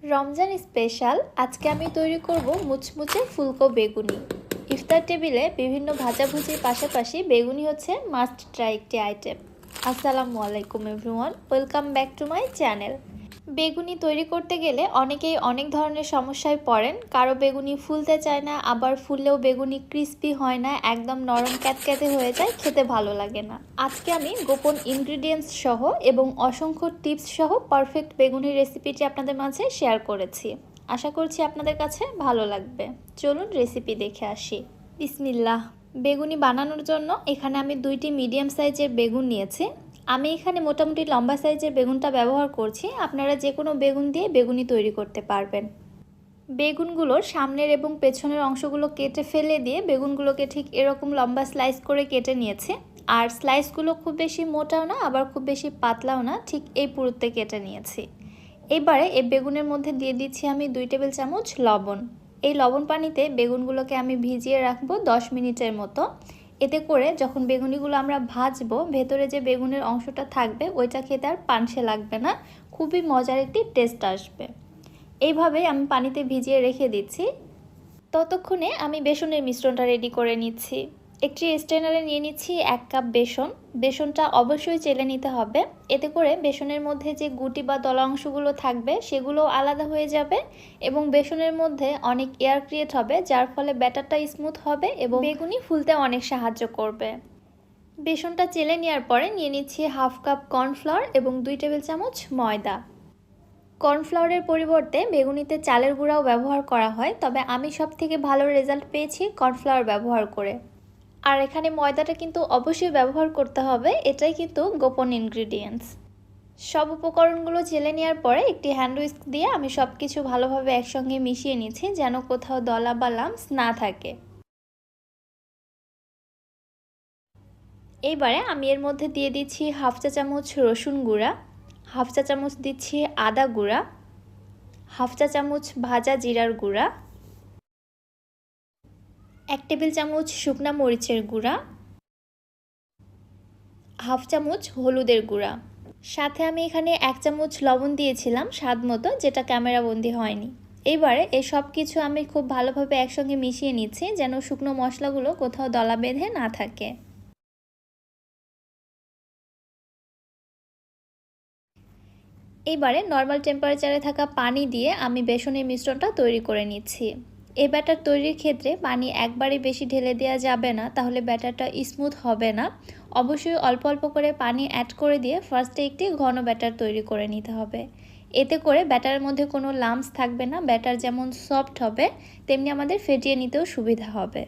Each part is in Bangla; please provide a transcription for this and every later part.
রমজান স্পেশাল আজকে আমি তৈরি করব মুচমুচে ফুলকো বেগুনি। ইফতার টেবিলে বিভিন্ন ভাজাভুজির পাশাপাশি বেগুনি হচ্ছে মাস্ট ট্রাই একটি আইটেম। আসসালামু আলাইকুম everyone, welcome back to my channel. বেগুনি তৈরি করতে গেলে অনেকেই অনেক ধরনের সমস্যায় পড়েন। কারো বেগুনি ফুলতে চায় না, আবার ফুললেও বেগুনি ক্রিস্পি হয় না, একদম নরম ক্যাতক্যাতে হয়ে যায়, খেতে ভালো লাগে না। আজকে আমি গোপন ইনগ্রিডিয়েন্টস সহ এবং অসংখ্য টিপস সহ পারফেক্ট বেগুনির রেসিপিটি আপনাদের মাঝে শেয়ার করেছি। আশা করছি আপনাদের কাছে ভালো লাগবে। চলুন রেসিপি দেখে আসি। বিসমিল্লাহ। বেগুনি বানানোর জন্য এখানে আমি 2টি মিডিয়াম সাইজের বেগুন নিয়েছি। আমি এখানে মোটামুটি লম্বা সাইজের বেগুনটা ব্যবহার করছি। আপনারা যে কোনো বেগুন দিয়ে বেগুনি তৈরি করতে পারবেন। বেগুনগুলোর সামনের এবং পেছনের অংশগুলো কেটে ফেলে দিয়ে বেগুনগুলোকে ঠিক এরকম লম্বা স্লাইস করে কেটে নিয়েছি। আর স্লাইসগুলো খুব বেশি মোটাও না, আবার খুব বেশি পাতলাও না, ঠিক এই পুরুত্বে কেটে নিয়েছি। এবারে এই বেগুনের মধ্যে দিয়ে দিচ্ছি আমি 2 টেবিল চামচ লবণ। এই লবণ পানিতে বেগুনগুলোকে আমি ভিজিয়ে রাখবো 10 মিনিটের মতো। এতে করে যখন বেগুনিগুলো আমরা ভাজবো, ভেতরে যে বেগুনের অংশটা থাকবে ওইটা খেতে আর পানসে লাগবে না, খুবই মজার একটি টেস্ট আসবে। এইভাবে আমি পানিতে ভিজিয়ে রেখে দিচ্ছি। ততক্ষণে আমি বেসনের মিশ্রণটা রেডি করে নিচ্ছি। একটি স্ট্রেনারে নিয়ে নিচ্ছি 1 কাপ বেসন। বেসনটা অবশ্যই চেলে নিতে হবে, এতে করে বেসনের মধ্যে যে গুটি বা দলা অংশগুলো থাকবে সেগুলো আলাদা হয়ে যাবে এবং বেসনের মধ্যে অনেক এয়ার ক্রিয়েট হবে, যার ফলে ব্যাটারটা স্মুথ হবে এবং বেগুনি ফুলতে অনেক সাহায্য করবে। বেসনটা চেলে নেওয়ার পরে নিয়ে নিচ্ছি 1/2 কাপ কর্নফ্লাওয়ার এবং 2 টেবিল চামচ ময়দা। কর্নফ্লাওয়ারের পরিবর্তে বেগুনিতে চালের গুঁড়াও ব্যবহার করা হয়, তবে আমি সবথেকে ভালো রেজাল্ট পেয়েছি কর্নফ্লাওয়ার ব্যবহার করে। আর এখানে ময়দাটা কিন্তু অবশ্যই ব্যবহার করতে হবে, এটাই কিন্তু গোপন ইনগ্রিডিয়েন্টস। সব উপকরণগুলো চেলে নেওয়ার পরে একটি হ্যান্ড হুইস্ক দিয়ে আমি সব কিছু ভালোভাবে একসঙ্গে মিশিয়ে নিচ্ছি, যেন কোথাও দলা বা লাম্পস না থাকে। এইবারে আমি এর মধ্যে দিয়ে দিচ্ছি 1/2 চা চামচ রসুন গুঁড়া, 1/2 চা চামচ দিচ্ছি আদা গুঁড়া, 1/2 চা চামচ ভাজা জিরার গুঁড়া, 1 টেবিল চামচ শুকনা মরিচের গুঁড়া, 1/2 চামচ হলুদের গুঁড়া। সাথে আমি এখানে 1 চামচ লবণ দিয়েছিলাম স্বাদ মতো, যেটা ক্যামেরাবন্দি হয়নি। এইবারে এই সব কিছু আমি খুব ভালোভাবে একসঙ্গে মিশিয়ে নিচ্ছি, যেন শুকনো মশলাগুলো কোথাও দলা বেঁধে না থাকে। এবারে নর্মাল টেম্পারেচারে থাকা পানি দিয়ে আমি বেসনের মিশ্রণটা তৈরি করে নিচ্ছি। এই ব্যাটার তৈরির ক্ষেত্রে পানি একবারে বেশি ঢেলে দেওয়া যাবে না, তাহলে ব্যাটারটা স্মুথ হবে না। অবশ্যই অল্প অল্প করে পানি অ্যাড করে দিয়ে ফার্স্টে একটি ঘন ব্যাটার তৈরি করে নিতে হবে। এতে করে ব্যাটারের মধ্যে কোনো লাম্পস থাকবে না, ব্যাটার যেমন সফট হবে তেমনি আমাদের ফেটিয়ে নিতেও সুবিধা হবে।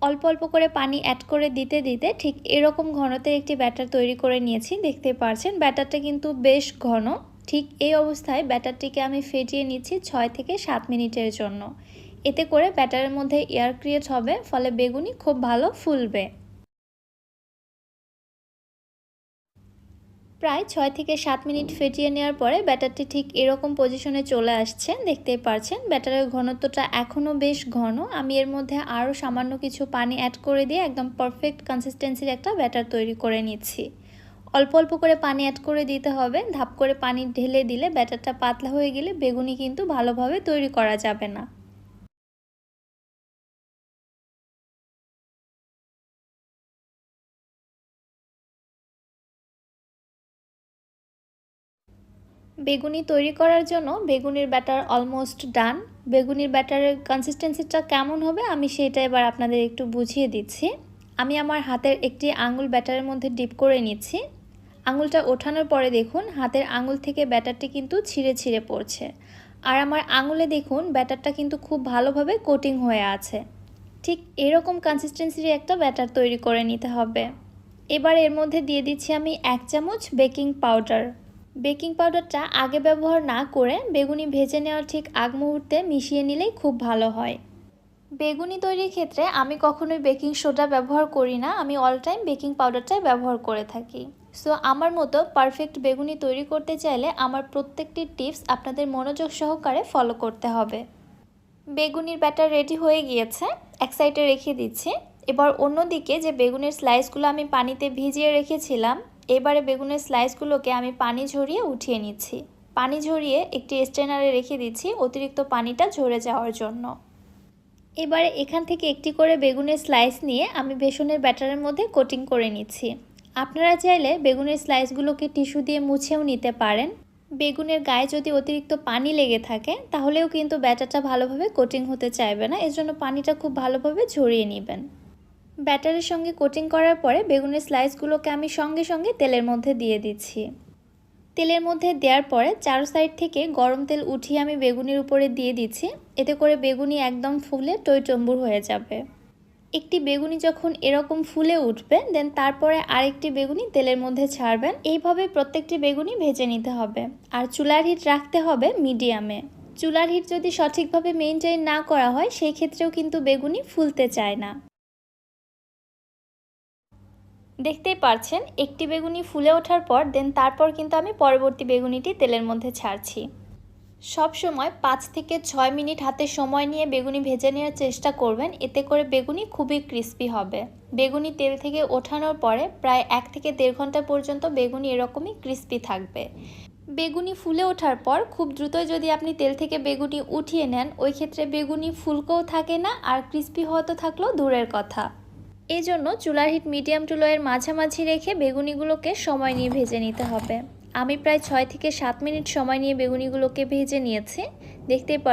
অল্প অল্প করে পানি অ্যাড করে দিতে দিতে ঠিক এরকম ঘনত্বের একটি ব্যাটার তৈরি করে নিয়েছি। দেখতে পাচ্ছেন ব্যাটারটা কিন্তু বেশ ঘন। ঠিক এই অবস্থায় ব্যাটারটিকে আমি ফেটিয়ে নিচ্ছি 6 থেকে 7 মিনিটের জন্য। এতে করে ব্যাটারের মধ্যে এয়ার ক্রিয়েট হবে, ফলে বেগুনি খুব ভালো ফুলবে। প্রায় 6 থেকে 7 মিনিট ফেটিয়ে নেওয়ার পরে ব্যাটারটি ঠিক এরকম পজিশনে চলে আসছে। দেখতেই পাচ্ছেন ব্যাটারের ঘনত্বটা এখনও বেশ ঘন। আমি এর মধ্যে আরও সামান্য কিছু পানি অ্যাড করে দিয়ে একদম পারফেক্ট কনসিস্টেন্সির একটা ব্যাটার তৈরি করে নিচ্ছি। অল্প অল্প করে পানি অ্যাড করে দিতে হবে, ধাপ করে পানি ঢেলে দিলে ব্যাটারটা পাতলা হয়ে গেলে বেগুনি কিন্তু ভালোভাবে তৈরি করা যাবে না। বেগুনি তৈরি করার জন্য বেগুনির ব্যাটার অলমোস্ট ডান। বেগুনির ব্যাটারের কনসিস্টেন্সিটা কেমন হবে আমি সেটা এবার আপনাদের একটু বুঝিয়ে দিচ্ছি। আমি আমার হাতের একটি আঙুল ব্যাটারের মধ্যে ডিপ করে নিচ্ছি। আঙুলটা ওঠানোর পরে দেখুন হাতের আঙুল থেকে ব্যাটারটি কিন্তু ছিঁড়ে ছিঁড়ে পড়ছে। আর আমার আঙুলে দেখুন ব্যাটারটা কিন্তু খুব ভালোভাবে কোটিং হয়ে আছে। ঠিক এরকম কনসিস্টেন্সির একটা ব্যাটার তৈরি করে নিতে হবে। এবার এর মধ্যে দিয়ে দিচ্ছি আমি 1 চামচ বেকিং পাউডার। বেকিং পাউডারটা আগে ব্যবহার না করে বেগুনি ভেজে নেওয়ার ঠিক আগ মুহূর্তে মিশিয়ে নিলেই খুব ভালো হয়। বেগুনি তৈরির ক্ষেত্রে আমি কখনোই বেকিং সোডা ব্যবহার করি না, আমি অল টাইম বেকিং পাউডারটাই ব্যবহার করে থাকি। সো আমার মতো পারফেক্ট বেগুনি তৈরি করতে চাইলে আমার প্রত্যেকটি টিপস আপনাদের মনোযোগ সহকারে ফলো করতে হবে। বেগুনির ব্যাটার রেডি হয়ে গিয়েছে, এক সাইডে রেখে দিচ্ছি। এবার অন্যদিকে যে বেগুনের স্লাইসগুলো আমি পানিতে ভিজিয়ে রেখেছিলাম, এবারে বেগুনের স্লাইসগুলোকে আমি পানি ঝরিয়ে উঠিয়ে নিচ্ছি। পানি ঝরিয়ে একটি স্ট্রেনারে রেখে দিচ্ছি অতিরিক্ত পানিটা ঝরে যাওয়ার জন্য। এবারে এখান থেকে একটি করে বেগুনের স্লাইস নিয়ে আমি বেসনের ব্যাটারের মধ্যে কোটিং করে নিচ্ছি। আপনারা চাইলে বেগুনের স্লাইসগুলোকে টিস্যু দিয়ে মুছেও নিতে পারেন। বেগুনের গায়ে যদি অতিরিক্ত পানি লেগে থাকে তাহলেও কিন্তু ব্যাটারটা ভালোভাবে কোটিং হতে চাইবে না, এজন্য পানিটা খুব ভালোভাবে ঝরিয়ে নেবেন। ব্যাটারের সঙ্গে কোটিং করার পরে বেগুনের স্লাইসগুলোকে আমি সঙ্গে সঙ্গে তেলের মধ্যে দিয়ে দিচ্ছি। তেলের মধ্যে দেওয়ার পরে চারো সাইড থেকে গরম তেল উঠিয়ে আমি বেগুনির উপরে দিয়ে দিচ্ছি। এতে করে বেগুনি একদম ফুলে টইটম্বুর হয়ে যাবে। একটি বেগুনি যখন এরকম ফুলে উঠবে দেন তারপরে আরেকটি বেগুনি তেলের মধ্যে ছাড়বেন। এইভাবে প্রত্যেকটি বেগুনি ভেজে নিতে হবে। আর চুলার হিট রাখতে হবে মিডিয়ামে। চুলার হিট যদি সঠিকভাবে মেনটেন না করা হয় সেই ক্ষেত্রেও কিন্তু বেগুনি ফুলতে চায় না। দেখতেই পারছেন একটি বেগুনি ফুলে ওঠার পর দেন তারপর কিন্তু আমি পরবর্তী বেগুনিটি তেলের মধ্যে ছাড়ছি। সব সময় 5 থেকে 6 মিনিট হাতে সময় নিয়ে বেগুনি ভেজে নেওয়ার চেষ্টা করবেন, এতে করে বেগুনি খুবই ক্রিস্পি হবে। বেগুনি তেল থেকে ওঠানোর পরে প্রায় 1 থেকে 1.5 ঘন্টা পর্যন্ত বেগুনি এরকমই ক্রিস্পি থাকবে। বেগুনি ফুলে ওঠার পর খুব দ্রুতই যদি আপনি তেল থেকে বেগুনি উঠিয়ে নেন ওই ক্ষেত্রে বেগুনি ফুলকোও থাকে না আর ক্রিস্পি হওয়া তো থাকলেও দূরের কথা। এই জন্য চুলার হিট মিডিয়াম টু লো এর মাঝামাঝি রেখে বেগুনিগুলোকে সময় নিয়ে ভেজে নিতে হবে। আমি প্রায় 6 থেকে 7 মিনিট সময় নিয়ে বেগুনিগুলোকে ভেজে নিয়েছি। দেখতেই